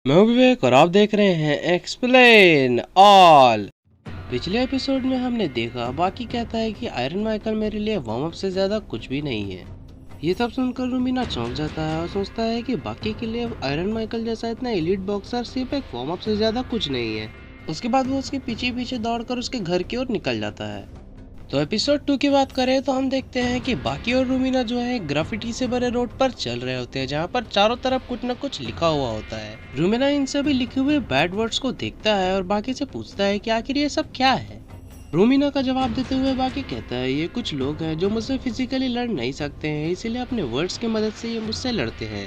मैं हूं विवेक और आप देख रहे हैं एक्सप्लेन ऑल। पिछले एपिसोड में हमने देखा बाकी कहता है कि आयरन माइकल मेरे लिए वार्म अप से ज्यादा कुछ भी नहीं है। ये सब सुनकर रूमीना चौंक जाता है और सोचता है कि बाकी के लिए आयरन माइकल जैसा इतना एलीट बॉक्सर सिर्फ एक वार्म अप से ज्यादा कुछ नहीं है। उसके बाद वो उसके पीछे पीछे दौड़कर उसके घर की ओर निकल जाता है। तो एपिसोड 2 की बात करें तो हम देखते हैं कि बाकी और रूमीना जो है ग्राफिटी से भरे रोड पर चल रहे होते हैं, जहाँ पर चारों तरफ कुछ न कुछ लिखा हुआ होता है। रूमीना इन सभी लिखे हुए बैड वर्ड्स को देखता है और बाकी से पूछता है कि आखिर ये सब क्या है। रूमीना का जवाब देते हुए बाकी कहता है ये कुछ लोग हैं जो मुझसे फिजिकली लड़ नहीं सकते हैं, इसीलिए अपने वर्ड्स की मदद से ये मुझसे लड़ते हैं।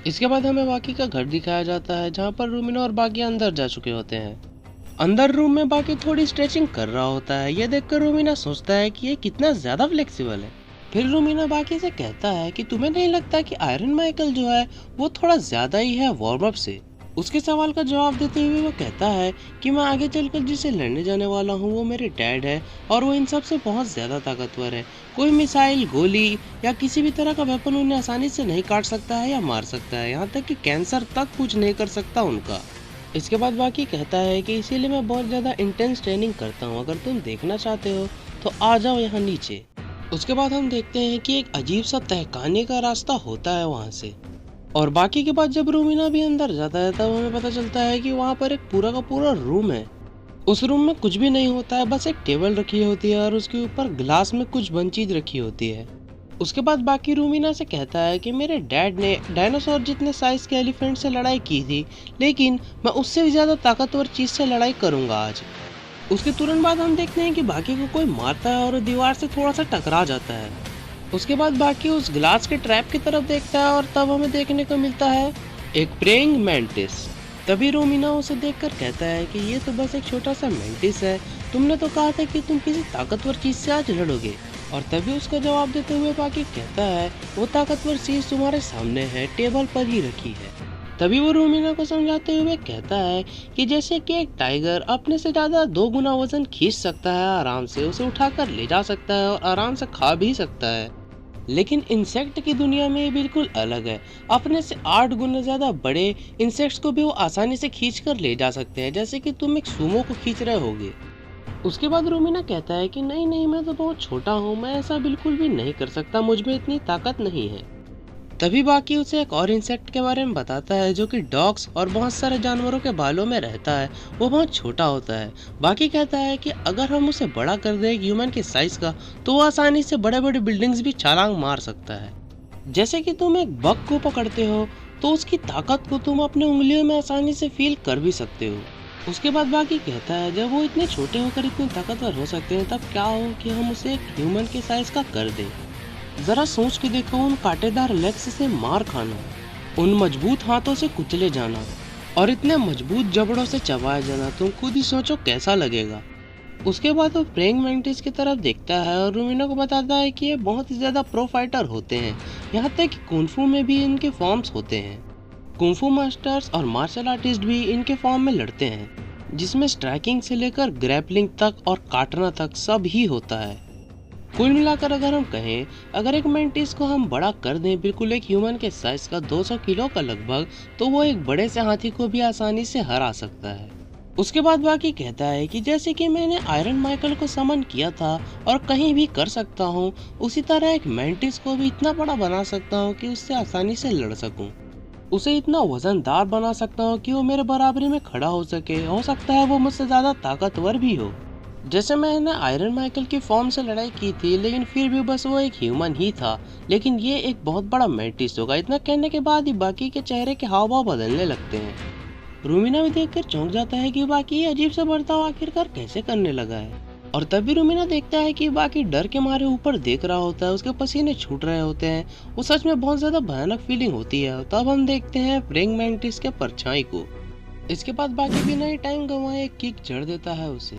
इसके बाद हमें बाकी का घर दिखाया जाता है, जहाँ पर रूमीना और बाकी अंदर जा चुके होते हैं। अंदर रूम में बाकी थोड़ी स्ट्रेचिंग कर रहा होता है। ये देखकर रूमीना सोचता है कि ये कितना ज्यादा फ्लेक्सिबल है। फिर रूमीना बाकी से कहता है कि तुम्हें नहीं लगता कि आयरन माइकल जो है वो थोड़ा ज्यादा ही है वार्म अप से। उसके सवाल का जवाब देते हुए वो कहता है कि मैं आगे चलकर जिसे लड़ने जाने वाला हूँ वो मेरे डैड है और वो इन सब से बहुत ज्यादा ताकतवर है। कोई मिसाइल, गोली या किसी भी तरह का वेपन उन्हें आसानी से नहीं काट सकता है या मार सकता है, यहाँ तक कि कैंसर तक कुछ नहीं कर सकता उनका। इसके बाद बाकी कहता है कि इसीलिए मैं बहुत ज़्यादा इंटेंस ट्रेनिंग करता हूँ, अगर तुम देखना चाहते हो तो आ जाओ यहाँ नीचे। उसके बाद हम देखते हैं कि एक अजीब सा तहखाने का रास्ता होता है वहाँ से। और बाकी के बाद जब रूमीना भी अंदर जाता है तब हमें पता चलता है कि वहाँ पर एक पूरा का पूरा रूम है। उस रूम में कुछ भी नहीं होता है, बस एक टेबल रखी होती है और उसके ऊपर ग्लास में कुछ बंद चीज रखी होती है। उसके बाद बाकी रूमीना से कहता है कि मेरे डैड ने डायनासोर जितने साइज के एलिफेंट से लड़ाई की थी, लेकिन मैं उससे भी ज्यादा ताकतवर चीज से लड़ाई करूंगा आज। उसके तुरंत बाद हम देखते हैं कि बाकी को कोई मारता है और वो दीवार से थोड़ा सा टकरा जाता है। उसके बाद बाकी उस ग्लास के ट्रैप की तरफ देखता है और तब हमें देखने को मिलता है एक प्रेइंग मैंटिस। तभी रोमिना उसे देखकर कहता है कि ये तो बस एक छोटा सा मैंटिस है, तुमने तो कहा था कि तुम किसी ताकतवर चीज से आज लड़ोगे। और तभी उसका जवाब देते हुए बाकी कहता है वो ताकतवर चीज तुम्हारे सामने है, टेबल पर ही रखी है। तभी वो रोमिना को समझाते हुए कहता है कि जैसे कि एक टाइगर अपने से ज्यादा 2 गुना वजन खींच सकता है, आराम से उसे उठाकर ले जा सकता है और आराम से खा भी सकता है, लेकिन इंसेक्ट की दुनिया में ये बिल्कुल अलग है। अपने से 8 गुना ज्यादा बड़े इंसेक्ट्स को भी वो आसानी से खींच कर ले जा सकते हैं, जैसे कि तुम एक सुमो को खींच रहे होगे। उसके बाद रूमीना कहता है कि नहीं नहीं, मैं तो बहुत छोटा हूँ, मैं ऐसा बिल्कुल भी नहीं कर सकता, मुझ में इतनी ताकत नहीं है। तभी बाकी उसे एक और इंसेक्ट के बारे में बताता है जो कि डॉग्स और बहुत सारे जानवरों के बालों में रहता है। वो बहुत छोटा होता है। बाकी कहता है कि अगर हम उसे बड़ा कर दें एक ह्यूमन के साइज का, तो वो आसानी से बड़े बड़े बिल्डिंग्स भी छलांग मार सकता है। जैसे कि तुम एक बग को पकड़ते हो तो उसकी ताकत को तुम अपने उंगलियों में आसानी से फील कर भी सकते हो। उसके बाद बाकी कहता है जब वो इतने छोटे होकर इतने ताकतवर हो सकते हैं, तब क्या हो कि हम उसे एक ह्यूमन के साइज का कर दें। जरा सोच के देखो, उन कांटेदार लेग्स से मार खाना, उन मजबूत हाथों से कुचले जाना और इतने मजबूत जबड़ों से चबाया जाना, तुम खुद ही सोचो कैसा लगेगा। उसके बाद वो प्रेइंग मैंटिस की तरफ देखता है और रूमिना को बताता है कि ये बहुत ही ज्यादा प्रो फाइटर होते हैं, यहाँ तक कि कुंफू में भी इनके फॉर्म्स होते हैं। कुंफू मास्टर्स और मार्शल आर्टिस्ट भी इनके फॉर्म में लड़ते हैं, जिसमें स्ट्राइकिंग से लेकर ग्रैपलिंग तक और काटना तक सब ही होता है। कुल मिलाकर अगर हम कहें, अगर एक मेंटिस को हम बड़ा कर दें बिल्कुल एक ह्यूमन के साइज का 200 किलो का लगभग, तो वो एक बड़े से हाथी को भी आसानी से हरा सकता है। उसके बाद बाकी कहता है कि जैसे कि मैंने आयरन माइकल को समन किया था और कहीं भी कर सकता हूँ, उसी तरह एक मेंटिस को भी इतना बड़ा बना सकता हूँ कि उससे आसानी से लड़ सकूं। उसे इतना वजनदार बना सकता हूँ कि वो मेरे बराबरी में खड़ा हो सके, हो सकता है वो मुझसे ज्यादा ताकतवर भी हो। जैसे मैंने आयरन माइकल की फॉर्म से लड़ाई की थी, लेकिन फिर भी बस वो एक ह्यूमन ही था, लेकिन ये एक बहुत बड़ा मेंटिस होगा। इतना कहने के बाद ही बाकी के चेहरे के हाव भाव बदलने लगते हैं। रूमिना भी देखकर चौंक जाता है कि बाकी ये अजीब सा बर्ताव आखिरकार कैसे करने लगा है। और तभी रूमिना देखता है कि बाकी डर के मारे ऊपर देख रहा होता है, उसके पसीने छूट रहे होते हैं, वो सच में बहुत ज्यादा भयानक फीलिंग होती है। तब हम देखते हैं प्रेइंग मैंटिस के परछाई को। इसके बाद बाकी बिना ही टाइम गंवाए एक किक जड़ देता है उसे,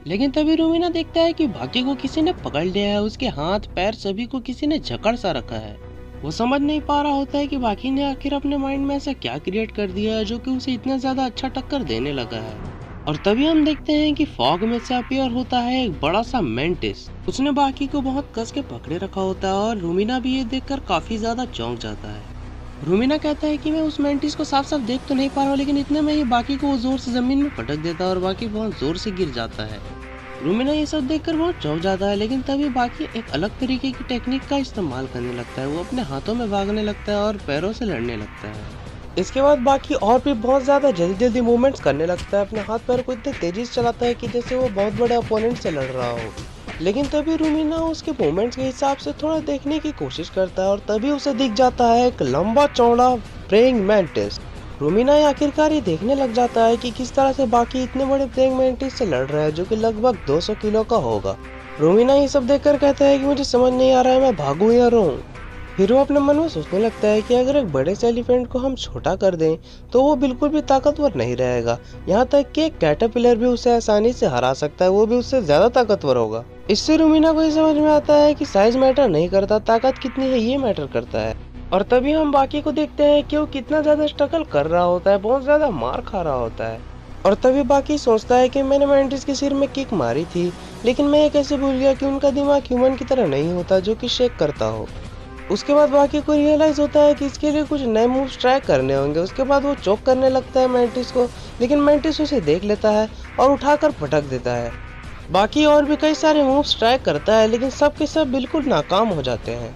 लेकिन तभी रूमिना देखता है कि बाकी को किसी ने पकड़ लिया है, उसके हाथ पैर सभी को किसी ने जकड़ सा रखा है। वो समझ नहीं पा रहा होता है कि बाकी ने आखिर अपने माइंड में ऐसा क्या क्रिएट कर दिया है जो कि उसे इतना ज्यादा अच्छा टक्कर देने लगा है। और तभी हम देखते हैं कि फॉग में से अपीयर होता है एक बड़ा सा मेंटिस। उसने बाकी को बहुत कस के पकड़े रखा होता है और रूमिना भी ये देखकर काफी ज्यादा चौंक जाता है। रूमिना कहता है कि मैं उस मेंटिस को साफ साफ देख तो नहीं पा रहा हूँ, लेकिन इतने में ही बाकी को वो जोर से जमीन में पटक देता है और बाकी बहुत जोर से गिर जाता है। रूमिना ये सब देखकर बहुत चौंक जाता है, लेकिन तभी बाकी एक अलग तरीके की टेक्निक का इस्तेमाल करने लगता है। वो अपने हाथों में भागने लगता है और पैरों से लड़ने लगता है। इसके बाद बाकी और भी बहुत ज्यादा जल्दी जल्दी मूवमेंट्स करने लगता है। अपने हाथ पैर को इतने तेजी से चलाता है कि जैसे वो बहुत बड़े अपोनेंट से लड़ रहा हो। लेकिन तभी रूमिना उसके मूवमेंट्स के हिसाब से थोड़ा देखने की कोशिश करता है और तभी उसे दिख जाता है एक लंबा चौड़ा प्रेइंग मैंटिस। रूमिना आखिरकार ये देखने लग जाता है कि किस तरह से बाकी इतने बड़े प्रेइंग मैंटिस से लड़ रहा है, जो कि लगभग 200 किलो का होगा। रूमिना ये सब देखकर कहता है कि मुझे समझ नहीं आ रहा है, मैं भागूं या रोऊं। फिर वो अपने मन में सोचने लगता है कि अगर एक बड़े से एलिफेंट को हम छोटा कर दें तो वो बिल्कुल भी ताकतवर नहीं रहेगा। यहाँ तक कि एक कैटरपिलर भी उसे आसानी से हरा सकता है, वो भी उससे ज्यादा ताकतवर होगा। इससे रूमिना को ये समझ में आता है कि साइज मैटर नहीं करता, ताकत कितनी है ये मैटर करता है। और तभी हम बाकी को देखते हैं कि वो कितना ज्यादा स्ट्रगल कर रहा होता है, बहुत ज्यादा मार खा रहा होता है। और तभी बाकी सोचता है कि मैंने मैंटिस के सिर में किक मारी थी, लेकिन मैं ये कैसे भूल गया कि उनका दिमाग ह्यूमन की तरह नहीं होता जो कि शेक करता हो। उसके बाद बाकी को रियलाइज होता है कि इसके लिए कुछ नए मूव्स ट्राई करने होंगे। उसके बाद वो चोक करने लगता है मैंटिस को, लेकिन मैंटिस उसे देख लेता है और उठाकर पटक देता है। बाकी और भी कई सारे मूव्स ट्राई करता है, लेकिन सब के सब बिल्कुल नाकाम हो जाते हैं।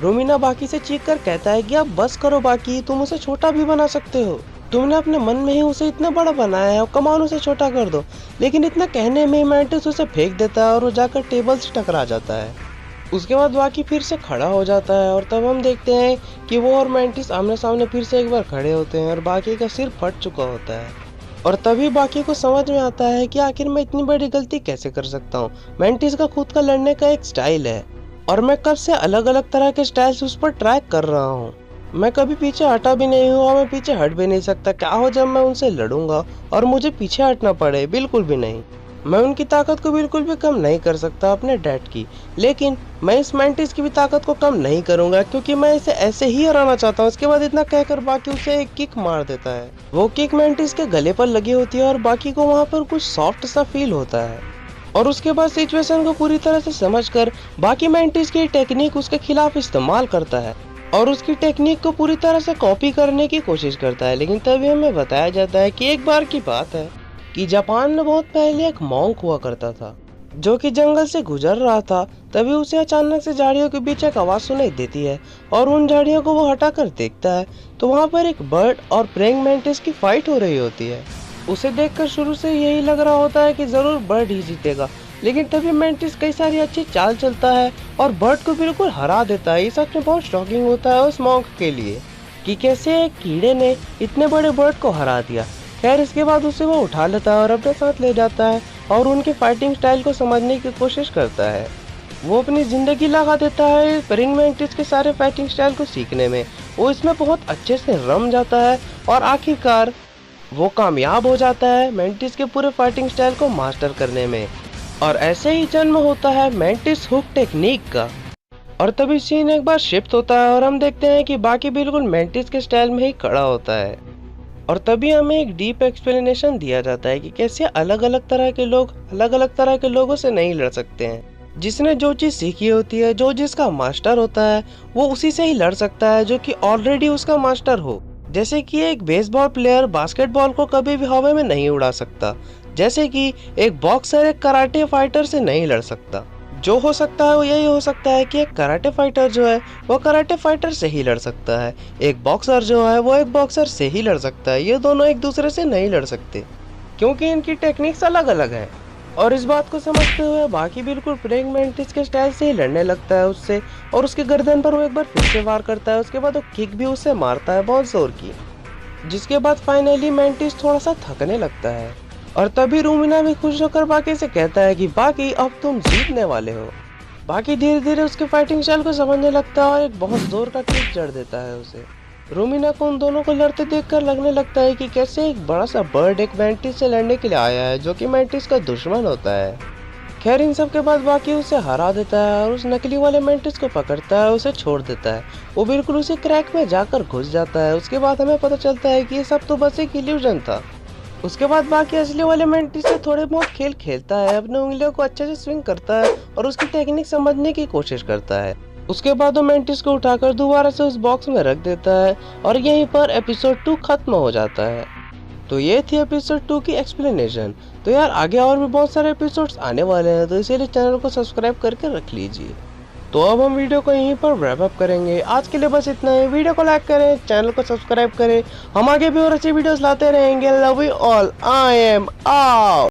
रूमिना बाकी से चीख कर कहता है कि अब बस करो बाकी, तुम उसे छोटा भी बना सकते हो। तुमने अपने मन में ही उसे इतना बड़ा बनाया है, और कमान उसे छोटा कर दो। लेकिन इतना कहने में मैंटिस उसे फेंक देता है और वो जाकर टेबल से टकरा जाता है। उसके बाद बाकी फिर से खड़ा हो जाता है और तब हम देखते हैं कि वो और मैंटिस आमने सामने फिर से एक बार खड़े होते हैं और बाकी का सिर फट चुका होता है। और तभी बाकी को समझ में आता है कि आखिर मैं इतनी बड़ी गलती कैसे कर सकता हूँ। मैंटिस का खुद का लड़ने का एक स्टाइल है और मैं कब से अलग अलग तरह के स्टाइल्स उस पर ट्राई कर रहा हूँ। मैं कभी पीछे हटा भी नहीं हूँ और मैं पीछे हट भी नहीं सकता। क्या हो जब मैं उनसे लड़ूंगा और मुझे पीछे हटना पड़े? बिल्कुल भी नहीं। मैं उनकी ताकत को बिल्कुल भी कम नहीं कर सकता अपने डैड की, लेकिन मैं इस मैंटिस की भी ताकत को कम नहीं करूंगा, क्योंकि मैं इसे ऐसे ही हराना चाहता हूँ। उसके बाद इतना कहकर बाकी उसे एक किक मार देता है। वो किक मैंटिस के गले पर लगी होती है और बाकी को वहाँ पर कुछ सॉफ्ट सा फील होता है। और उसके बाद सिचुएशन को पूरी तरह से समझकर बाकी मैंटिस की टेक्निक उसके खिलाफ इस्तेमाल करता है और उसकी टेक्निक को पूरी तरह से कॉपी करने की कोशिश करता है। लेकिन तभी हमें बताया जाता है कि एक बार की बात है कि जापान में बहुत पहले एक मॉन्क हुआ करता था जो कि जंगल से गुजर रहा था। तभी उसे अचानक से झाड़ियों के बीच एक आवाज सुनाई देती है और उन झाड़ियों को वो हटाकर देखता है तो वहाँ पर एक बर्ड और प्रेइंग मैंटिस की फाइट हो रही होती है। उसे देखकर शुरू से यही लग रहा होता है कि जरूर बर्ड ही जीतेगा, लेकिन तभी मैंटिस कई सारी अच्छी चाल चलता है और बर्ड को बिल्कुल हरा देता है। ये सच में बहुत शॉकिंग होता है उस मॉन्क के लिए कि कैसे एक कीड़े ने इतने बड़े बर्ड को हरा दिया। खैर इसके बाद उसे वो उठा लेता है और अपने साथ ले जाता है और उनके फाइटिंग स्टाइल को समझने की कोशिश करता है। वो अपनी जिंदगी लगा देता है प्रेइंग मैंटिस के सारे फाइटिंग स्टाइल को सीखने में। वो इसमें बहुत अच्छे से रम जाता है और आखिरकार वो कामयाब हो जाता है मैंटिस के पूरे फाइटिंग स्टाइल को मास्टर करने में। और ऐसे ही जन्म होता है मैंटिस हुक टेक्निक का। और तभी सीन एक बार शिफ्ट होता है और हम देखते हैं कि बाकी बिल्कुल मैंटिस के स्टाइल में ही खड़ा होता है। और तभी हमें एक डीप एक्सप्लेनेशन दिया जाता है कि कैसे अलग अलग तरह के लोग अलग अलग तरह के लोगों से नहीं लड़ सकते हैं। जिसने जो चीज सीखी होती है, जो जिसका मास्टर होता है, वो उसी से ही लड़ सकता है जो कि ऑलरेडी उसका मास्टर हो। जैसे कि एक बेसबॉल प्लेयर बास्केटबॉल को कभी भी हवा में नहीं उड़ा सकता, जैसे कि एक बॉक्सर एक कराटे फाइटर से नहीं लड़ सकता। जो हो सकता है वो यही हो सकता है कि एक कराटे फाइटर जो है वो कराटे फाइटर से ही लड़ सकता है, एक बॉक्सर जो है वो एक बॉक्सर से ही लड़ सकता है। ये दोनों एक दूसरे से नहीं लड़ सकते क्योंकि इनकी टेक्निक्स अलग अलग है। और इस बात को समझते हुए बाकी बिल्कुल प्रेइंग मैंटिस के स्टाइल से ही लड़ने लगता है उससे और उसके गर्दन पर वो एक बार फिर से वार करता है। उसके बाद वो किक भी उससे मारता है बहुत जोर की, जिसके बाद फाइनली मैंटिस थोड़ा सा थकने लगता है। और तभी रूमिना भी खुश होकर बाकी से कहता है कि बाकी अब तुम जीतने वाले हो। बाकी धीरे धीरे उसके फाइटिंग स्टाइल को समझने लगता है और एक बहुत जोर का किक जड़ देता है उसे। रूमिना को उन दोनों को लड़ते देखकर लगने लगता है कि कैसे एक बड़ा सा बर्ड एक मैंटिस से लड़ने के लिए आया है जो कि मैंटिस का दुश्मन होता है। खैर इन सब के बाद बाकी उसे हरा देता है और उस नकली वाले मैंटिस को पकड़ता है, उसे छोड़ देता है। वो बिल्कुल उसी क्रैक में जाकर घुस जाता है। उसके बाद हमें पता चलता है कि ये सब तो बस एक इल्यूजन था। उसके बाद बाकी असली वाले मैंटिस से थोड़े बहुत खेल खेलता है, अपने उंगलियों को अच्छे से स्विंग करता है और उसकी टेक्निक समझने की कोशिश करता है। उसके बाद वो मेंटिस को उठाकर दोबारा से उस बॉक्स में रख देता है और यहीं पर एपिसोड 2 खत्म हो जाता है। तो ये थी एपिसोड 2 की एक्सप्लेनेशन। तो यार आगे और भी बहुत सारे एपिसोड्स आने वाले हैं, तो इसीलिए चैनल को सब्सक्राइब करके रख लीजिए। तो अब हम वीडियो को यहीं पर रैप अप करेंगे। आज के लिए बस इतना ही। वीडियो को लाइक करें, चैनल को सब्सक्राइब करें। हम आगे भी और अच्छी वीडियोस लाते रहेंगे। Love you all, I am out.